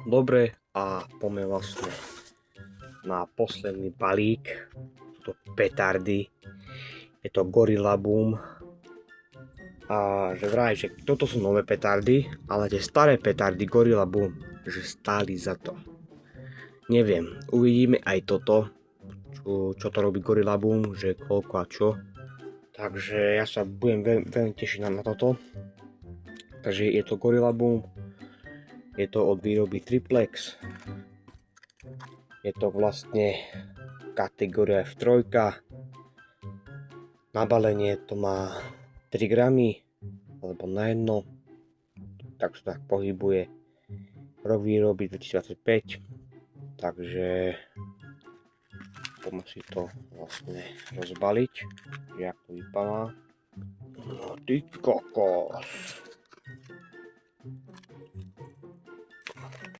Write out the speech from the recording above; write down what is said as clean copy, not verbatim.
Dobre, a poďme vlastne na posledný balík. Sú to petardy. Je to Gorilla Boom. A že vraj, že toto sú nové petardy, ale tie staré petardy Gorilla Boom, že stáli za to. Neviem, uvidíme aj toto, čo to robí Gorilla Boom, že koľko a čo. Takže ja sa budem veľmi tešiť na toto. Takže je to Gorilla Boom, je to od výroby Triplex. Je to vlastne kategória F3. Na balenie to má 3 gramy, alebo na jedno. Tak sa tak pohybuje. Rok výroby 2025. Takže poďme si to vlastne rozbaliť, že ako to vypadá. No ty kokos.